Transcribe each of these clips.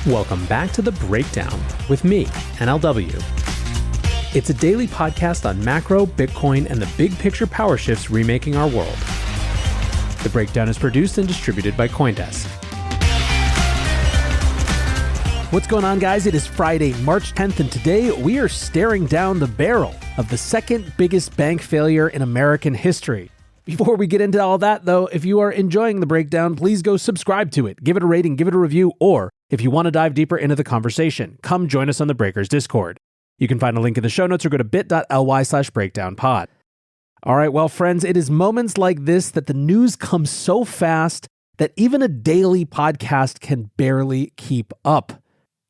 Welcome back to The Breakdown with me, NLW. It's a daily podcast on macro, Bitcoin, and the big picture power shifts remaking our world. The Breakdown is produced and distributed by CoinDesk. What's going on, guys? It is Friday, March 10th, and today we are staring down the barrel of the second biggest bank failure in American history. Before we get into all that, though, if you are enjoying The Breakdown, please go subscribe to it, give it a rating, give it a review, or if you want to dive deeper into the conversation, come join us on the Breakers Discord. You can find a link in the show notes or go to bit.ly/breakdownpod. All right, well, friends, it is moments like this that the news comes so fast that even a daily podcast can barely keep up.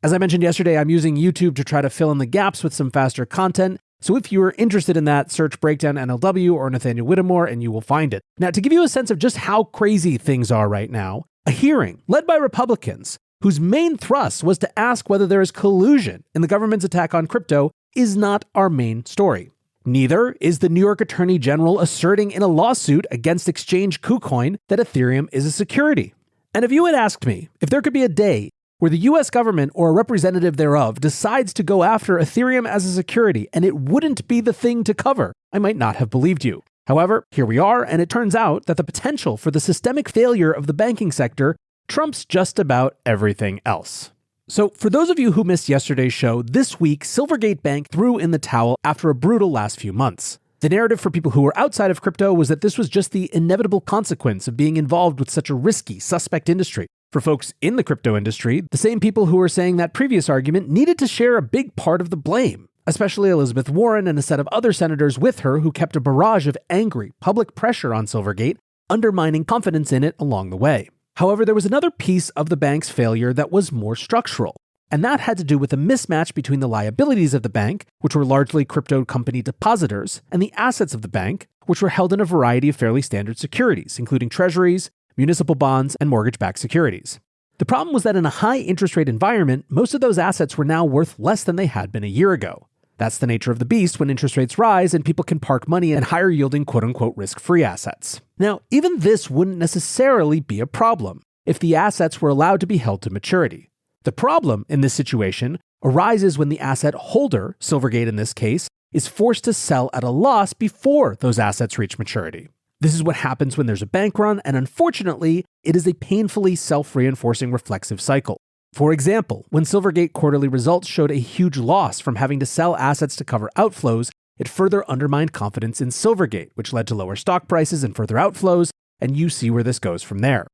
As I mentioned yesterday, I'm using YouTube to try to fill in the gaps with some faster content. So if you are interested in that, search Breakdown NLW or Nathaniel Whittemore and you will find it. Now, to give you a sense of just how crazy things are right now, a hearing led by Republicans, whose main thrust was to ask whether there is collusion in the government's attack on crypto, is not our main story. Neither is the New York Attorney General asserting in a lawsuit against exchange KuCoin that Ethereum is a security. And if you had asked me if there could be a day where the US government or a representative thereof decides to go after Ethereum as a security and it wouldn't be the thing to cover, I might not have believed you. However, here we are, and it turns out that the potential for the systemic failure of the banking sector trumps just about everything else. So for those of you who missed yesterday's show, this week, Silvergate Bank threw in the towel after a brutal last few months. The narrative for people who were outside of crypto was that this was just the inevitable consequence of being involved with such a risky, suspect industry. For folks in the crypto industry, the same people who were saying that previous argument needed to share a big part of the blame, especially Elizabeth Warren and a set of other senators with her who kept a barrage of angry public pressure on Silvergate, undermining confidence in it along the way. However, there was another piece of the bank's failure that was more structural, and that had to do with a mismatch between the liabilities of the bank, which were largely crypto company depositors, and the assets of the bank, which were held in a variety of fairly standard securities, including treasuries, municipal bonds, and mortgage-backed securities. The problem was that in a high interest rate environment, most of those assets were now worth less than they had been a year ago. That's the nature of the beast when interest rates rise and people can park money in higher yielding quote-unquote risk-free assets. Now, even this wouldn't necessarily be a problem if the assets were allowed to be held to maturity. The problem in this situation arises when the asset holder, Silvergate in this case, is forced to sell at a loss before those assets reach maturity. This is what happens when there's a bank run, and unfortunately, it is a painfully self-reinforcing reflexive cycle. For example, when Silvergate quarterly results showed a huge loss from having to sell assets to cover outflows, it further undermined confidence in Silvergate, which led to lower stock prices and further outflows, and you see where this goes from there.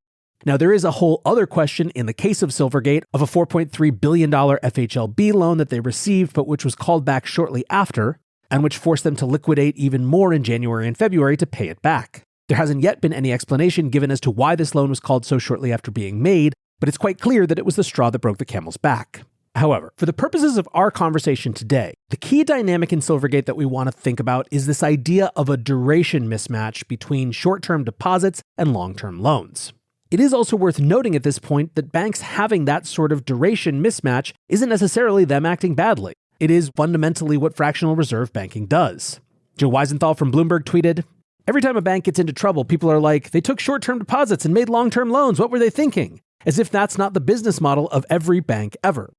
Now, there is a whole other question in the case of Silvergate of a $4.3 billion FHLB loan that they received, but which was called back shortly after, and which forced them to liquidate even more in January and February to pay it back. There hasn't yet been any explanation given as to why this loan was called so shortly after being made, but it's quite clear that it was the straw that broke the camel's back. However, for the purposes of our conversation today, the key dynamic in Silvergate that we want to think about is this idea of a duration mismatch between short-term deposits and long-term loans. It is also worth noting at this point that banks having that sort of duration mismatch isn't necessarily them acting badly. It is fundamentally what fractional reserve banking does. Joe Weisenthal from Bloomberg tweeted, "Every time a bank gets into trouble, people are like, they took short-term deposits and made long-term loans. What were they thinking?" As if that's not the business model of every bank ever.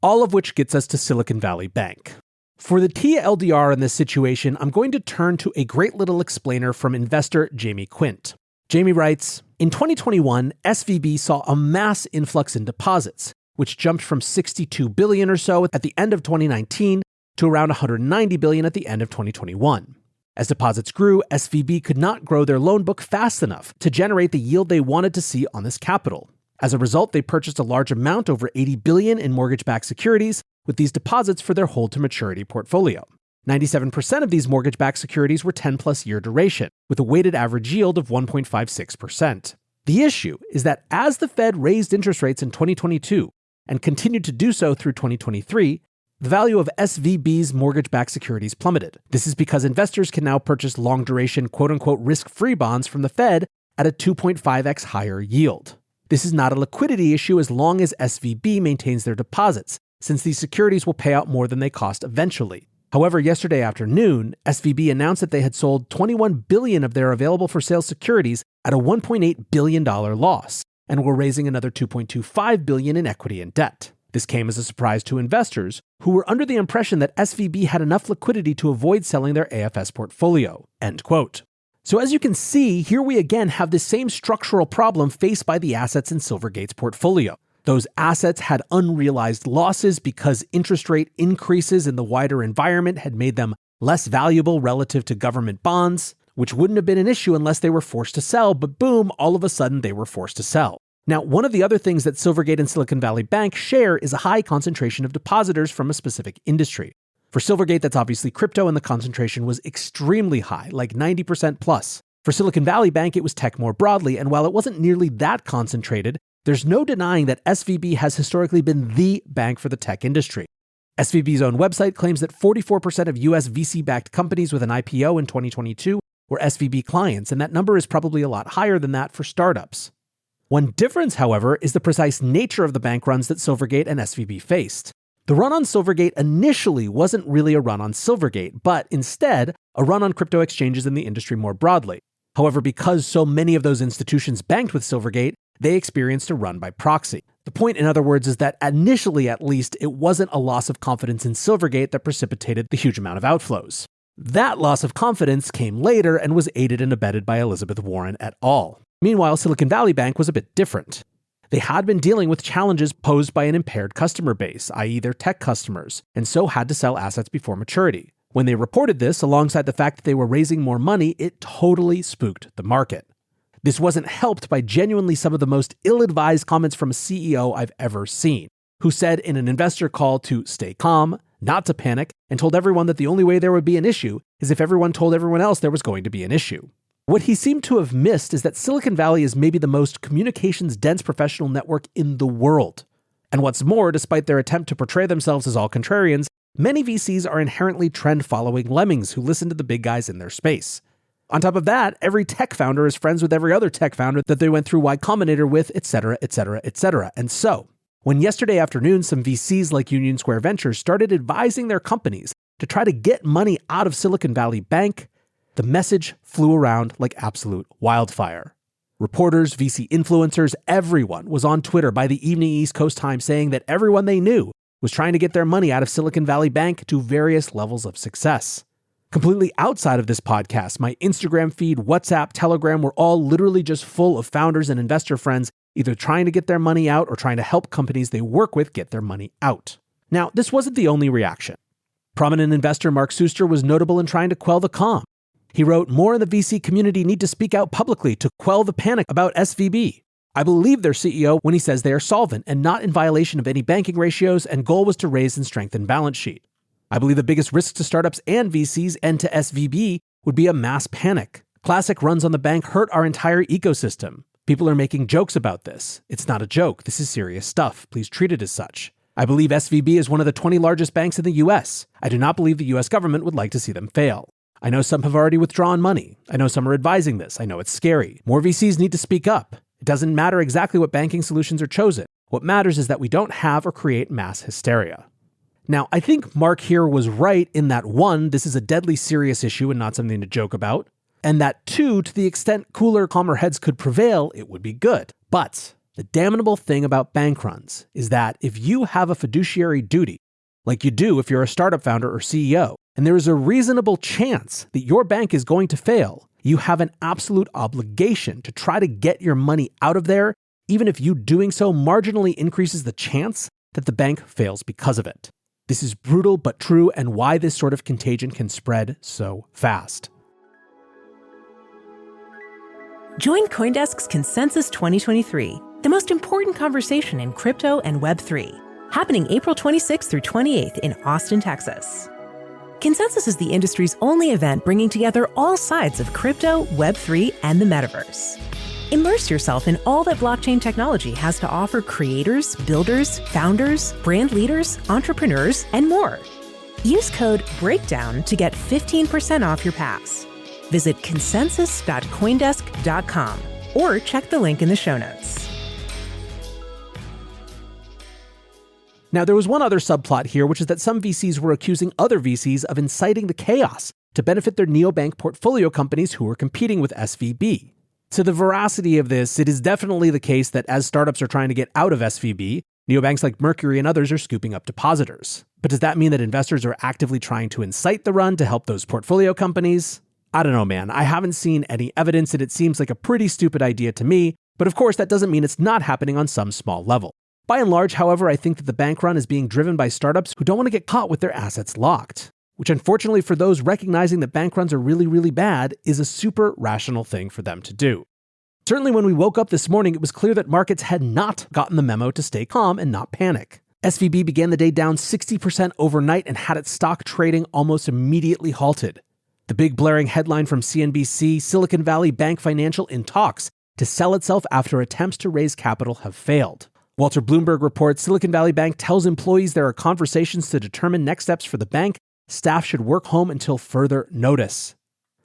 All of which gets us to Silicon Valley Bank. For the TLDR in this situation, I'm going to turn to a great little explainer from investor Jamie Quint. Jamie writes, "In 2021, SVB saw a mass influx in deposits, which jumped from 62 billion or so at the end of 2019 to around 190 billion at the end of 2021. As deposits grew, SVB could not grow their loan book fast enough to generate the yield they wanted to see on this capital. As a result, they purchased a large amount, over 80 billion in mortgage-backed securities, with these deposits for their hold-to-maturity portfolio. 97% of these mortgage-backed securities were 10-plus year duration, with a weighted average yield of 1.56%. The issue is that as the Fed raised interest rates in 2022 and continued to do so through 2023, the value of SVB's mortgage-backed securities plummeted. This is because investors can now purchase long-duration, quote-unquote, risk-free bonds from the Fed at a 2.5x higher yield. This is not a liquidity issue as long as SVB maintains their deposits, since these securities will pay out more than they cost eventually. However, yesterday afternoon, SVB announced that they had sold 21 billion of their available for sale securities at a $1.8 billion loss, and were raising another $2.25 billion in equity and debt. This came as a surprise to investors who were under the impression that SVB had enough liquidity to avoid selling their AFS portfolio. End quote. So as you can see, here we again have the same structural problem faced by the assets in Silvergate's portfolio. Those assets had unrealized losses because interest rate increases in the wider environment had made them less valuable relative to government bonds, which wouldn't have been an issue unless they were forced to sell, but boom, all of a sudden they were forced to sell. Now, one of the other things that Silvergate and Silicon Valley Bank share is a high concentration of depositors from a specific industry. For Silvergate, that's obviously crypto, and the concentration was extremely high, like 90% plus. For Silicon Valley Bank, it was tech more broadly, and while it wasn't nearly that concentrated, there's no denying that SVB has historically been the bank for the tech industry. SVB's own website claims that 44% of US VC-backed companies with an IPO in 2022 were SVB clients, and that number is probably a lot higher than that for startups. One difference, however, is the precise nature of the bank runs that Silvergate and SVB faced. The run on Silvergate initially wasn't really a run on Silvergate, but instead a run on crypto exchanges in the industry more broadly. However, because so many of those institutions banked with Silvergate, they experienced a run by proxy. The point, in other words, is that initially at least, it wasn't a loss of confidence in Silvergate that precipitated the huge amount of outflows. That loss of confidence came later and was aided and abetted by Elizabeth Warren et al. Meanwhile, Silicon Valley Bank was a bit different. They had been dealing with challenges posed by an impaired customer base, i.e. their tech customers, and so had to sell assets before maturity. When they reported this, alongside the fact that they were raising more money, it totally spooked the market. This wasn't helped by genuinely some of the most ill-advised comments from a CEO I've ever seen, who said in an investor call to stay calm, not to panic, and told everyone that the only way there would be an issue is if everyone told everyone else there was going to be an issue. What he seemed to have missed is that Silicon Valley is maybe the most communications-dense professional network in the world. And what's more, despite their attempt to portray themselves as all contrarians, many VCs are inherently trend-following lemmings who listen to the big guys in their space. On top of that, every tech founder is friends with every other tech founder that they went through Y Combinator with, etc., etc., etc. And so, when yesterday afternoon some VCs like Union Square Ventures started advising their companies to try to get money out of Silicon Valley Bank, the message flew around like absolute wildfire. Reporters, VC influencers, everyone was on Twitter by the evening East Coast time saying that everyone they knew was trying to get their money out of Silicon Valley Bank to various levels of success. Completely outside of this podcast, my Instagram feed, WhatsApp, Telegram were all literally just full of founders and investor friends either trying to get their money out or trying to help companies they work with get their money out. Now, this wasn't the only reaction. Prominent investor Mark Suster was notable in trying to quell the calm. He wrote, "More in the VC community need to speak out publicly to quell the panic about SVB. I believe their CEO when he says they are solvent and not in violation of any banking ratios, and goal was to raise and strengthen balance sheet. I believe the biggest risk to startups and VCs and to SVB would be a mass panic. Classic runs on the bank hurt our entire ecosystem. People are making jokes about this. It's not a joke. This is serious stuff. Please treat it as such. I believe SVB is one of the 20 largest banks in the US. I do not believe the US government would like to see them fail. I know some have already withdrawn money. I know some are advising this. I know it's scary. More VCs need to speak up. It doesn't matter exactly what banking solutions are chosen. What matters is that we don't have or create mass hysteria." Now, I think Mark here was right in that 1, this is a deadly serious issue and not something to joke about, and that 2, to the extent cooler, calmer heads could prevail, it would be good. But the damnable thing about bank runs is that if you have a fiduciary duty, like you do if you're a startup founder or CEO, and there is a reasonable chance that your bank is going to fail, you have an absolute obligation to try to get your money out of there, even if you doing so marginally increases the chance that the bank fails because of it. This is brutal but true, and why this sort of contagion can spread so fast. Join CoinDesk's Consensus 2023, the most important conversation in crypto and Web3, happening April 26th through 28th in Austin, Texas. Consensus is the industry's only event bringing together all sides of crypto, Web3, and the metaverse. Immerse yourself in all that blockchain technology has to offer creators, builders, founders, brand leaders, entrepreneurs, and more. Use code BREAKDOWN to get 15% off your pass. Visit consensus.coindesk.com or check the link in the show notes. Now, there was one other subplot here, which is that some VCs were accusing other VCs of inciting the chaos to benefit their neobank portfolio companies who were competing with SVB. To the veracity of this, it is definitely the case that as startups are trying to get out of SVB, Neobanks like Mercury and others are scooping up depositors. But does that mean that investors are actively trying to incite the run to help those portfolio companies? I don't know, man. I haven't seen any evidence, and it seems like a pretty stupid idea to me. But of course, that doesn't mean it's not happening on some small level. By and large, however, I think that the bank run is being driven by startups who don't want to get caught with their assets locked, which unfortunately for those recognizing that bank runs are really, really bad is a super rational thing for them to do. Certainly when we woke up this morning, it was clear that markets had not gotten the memo to stay calm and not panic. SVB began the day down 60% overnight and had its stock trading almost immediately halted. The big blaring headline from CNBC, Silicon Valley Bank Financial in talks to sell itself after attempts to raise capital have failed. Walter Bloomberg reports Silicon Valley Bank tells employees there are conversations to determine next steps for the bank. Staff should work home until further notice.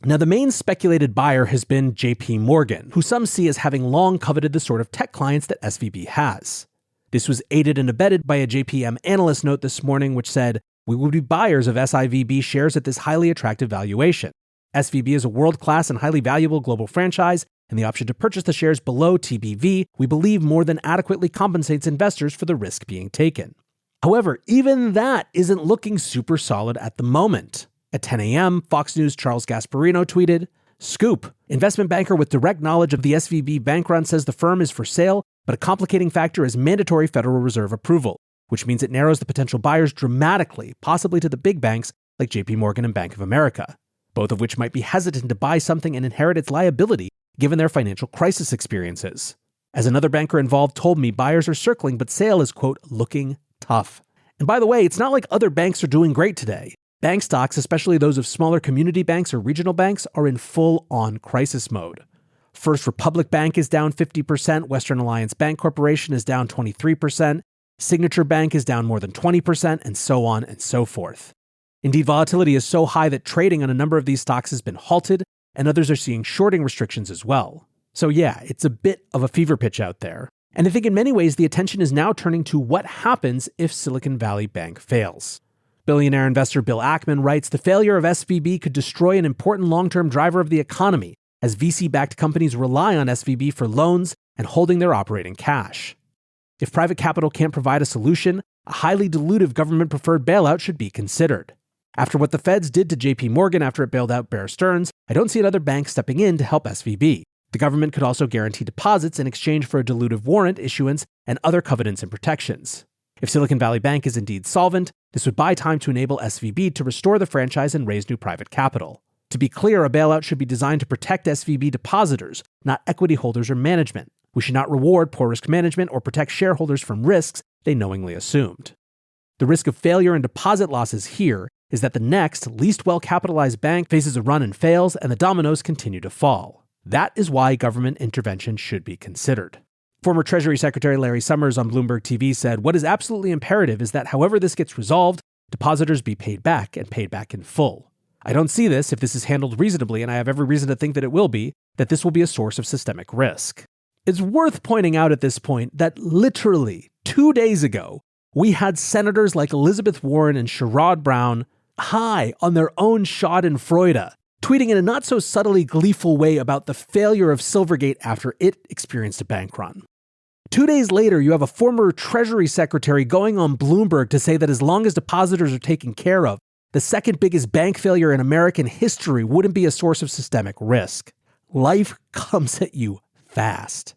Now, the main speculated buyer has been JP Morgan, who some see as having long coveted the sort of tech clients that SVB has. This was aided and abetted by a JPM analyst note this morning, which said, "We would be buyers of SIVB shares at this highly attractive valuation. SVB is a world-class and highly valuable global franchise, and the option to purchase the shares below TBV, we believe more than adequately compensates investors for the risk being taken." However, even that isn't looking super solid at the moment. At 10 a.m., Fox News' Charles Gasparino tweeted, "Scoop, investment banker with direct knowledge of the SVB bank run says the firm is for sale, but a complicating factor is mandatory Federal Reserve approval, which means it narrows the potential buyers dramatically, possibly to the big banks like JP Morgan and Bank of America, both of which might be hesitant to buy something and inherit its liability given their financial crisis experiences. As another banker involved told me, buyers are circling, but sale is, quote, looking tough." And by the way, it's not like other banks are doing great today. Bank stocks, especially those of smaller community banks or regional banks, are in full-on crisis mode. First Republic Bank is down 50%, Western Alliance Bank Corporation is down 23%, Signature Bank is down more than 20%, and so on and so forth. Indeed, volatility is so high that trading on a number of these stocks has been halted, and others are seeing shorting restrictions as well. So yeah, it's a bit of a fever pitch out there. And I think in many ways, the attention is now turning to what happens if Silicon Valley Bank fails. Billionaire investor Bill Ackman writes, "The failure of SVB could destroy an important long-term driver of the economy, as VC-backed companies rely on SVB for loans and holding their operating cash. If private capital can't provide a solution, a highly dilutive government-preferred bailout should be considered. After what the Feds did to JP Morgan after it bailed out Bear Stearns, I don't see another bank stepping in to help SVB. The government could also guarantee deposits in exchange for a dilutive warrant issuance and other covenants and protections. If Silicon Valley Bank is indeed solvent, this would buy time to enable SVB to restore the franchise and raise new private capital. To be clear, a bailout should be designed to protect SVB depositors, not equity holders or management. We should not reward poor risk management or protect shareholders from risks they knowingly assumed. The risk of failure and deposit losses here is that the next, least well-capitalized bank faces a run and fails, and the dominoes continue to fall. That is why government intervention should be considered." Former Treasury Secretary Larry Summers on Bloomberg TV said, "What is absolutely imperative is that however this gets resolved, depositors be paid back and paid back in full. I don't see this, if this is handled reasonably, and I have every reason to think that it will be, that this will be a source of systemic risk." It's worth pointing out at this point that literally 2 days ago, we had senators like Elizabeth Warren and Sherrod Brown high on their own schadenfreude, tweeting in a not so subtly gleeful way about the failure of Silvergate after it experienced a bank run. 2 days later, you have a former Treasury Secretary going on Bloomberg to say that as long as depositors are taken care of, the second biggest bank failure in American history wouldn't be a source of systemic risk. Life comes at you fast.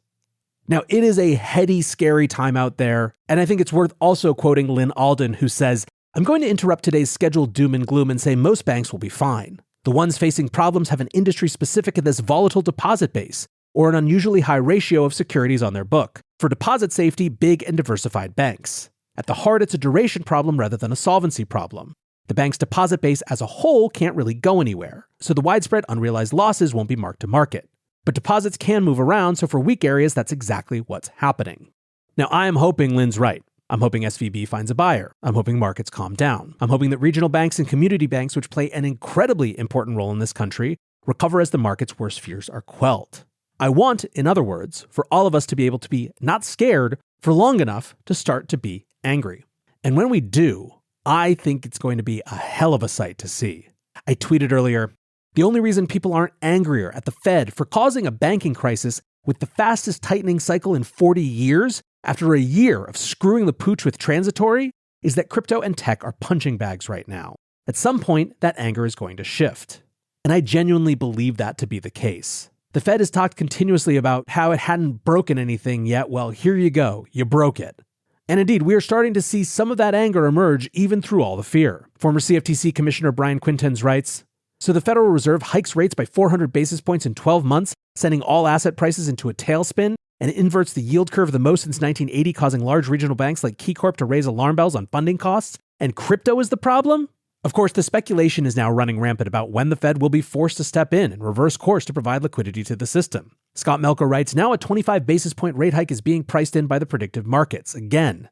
Now, it is a heady, scary time out there, and I think it's worth also quoting Lynn Alden, who says, "I'm going to interrupt today's scheduled doom and gloom and say most banks will be fine. The ones facing problems have an industry-specific and this volatile deposit base, or an unusually high ratio of securities on their book. For deposit safety, big and diversified banks. At the heart, it's a duration problem rather than a solvency problem. The bank's deposit base as a whole can't really go anywhere, so the widespread unrealized losses won't be marked to market. But deposits can move around, so for weak areas, that's exactly what's happening." Now, I am hoping Lynn's right. I'm hoping SVB finds a buyer. I'm hoping markets calm down. I'm hoping that regional banks and community banks, which play an incredibly important role in this country, recover as the market's worst fears are quelled. I want, in other words, for all of us to be able to be not scared for long enough to start to be angry. And when we do, I think it's going to be a hell of a sight to see. I tweeted earlier, "The only reason people aren't angrier at the Fed for causing a banking crisis with the fastest tightening cycle in 40 years after a year of screwing the pooch with transitory, is that crypto and tech are punching bags right now. At some point, that anger is going to shift. And I genuinely believe that to be the case. The Fed has talked continuously about how it hadn't broken anything yet. Well, here you go. You broke it. And indeed, we are starting to see some of that anger emerge even through all the fear. Former CFTC Commissioner Brian Quintenz writes, "So the Federal Reserve hikes rates by 400 basis points in 12 months, sending all asset prices into a tailspin, and inverts the yield curve the most since 1980, causing large regional banks like KeyCorp to raise alarm bells on funding costs, and crypto is the problem?" Of course, the speculation is now running rampant about when the Fed will be forced to step in and reverse course to provide liquidity to the system. Scott Melko writes, "Now a 25 basis point rate hike is being priced in by the predictive markets. Again,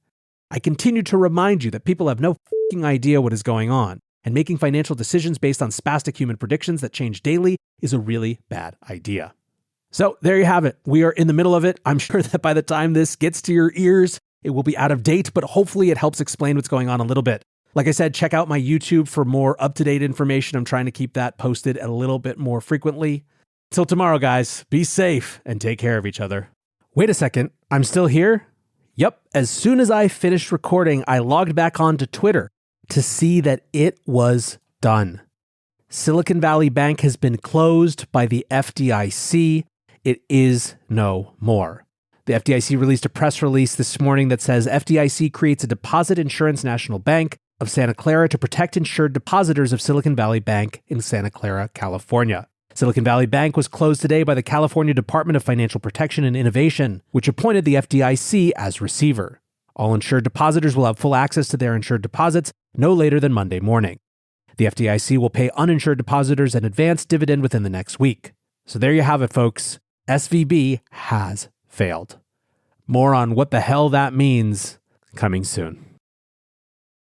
I continue to remind you that people have no fucking idea what is going on, and making financial decisions based on spastic human predictions that change daily is a really bad idea." So there you have it. We are in the middle of it. I'm sure that by the time this gets to your ears, it will be out of date, but hopefully it helps explain what's going on a little bit. Like I said, check out my YouTube for more up-to-date information. I'm trying to keep that posted a little bit more frequently. Till tomorrow, guys, be safe and take care of each other. Wait a second, I'm still here? Yep, as soon as I finished recording, I logged back onto Twitter to see that it was done. Silicon Valley Bank has been closed by the FDIC. It is no more. The FDIC released a press release this morning that says FDIC creates a Deposit Insurance National Bank of Santa Clara to protect insured depositors of Silicon Valley Bank in Santa Clara, California. Silicon Valley Bank was closed today by the California Department of Financial Protection and Innovation, which appointed the FDIC as receiver. All insured depositors will have full access to their insured deposits no later than Monday morning. The FDIC will pay uninsured depositors an advance dividend within the next week. So there you have it, folks. SVB has failed. More on what the hell that means coming soon.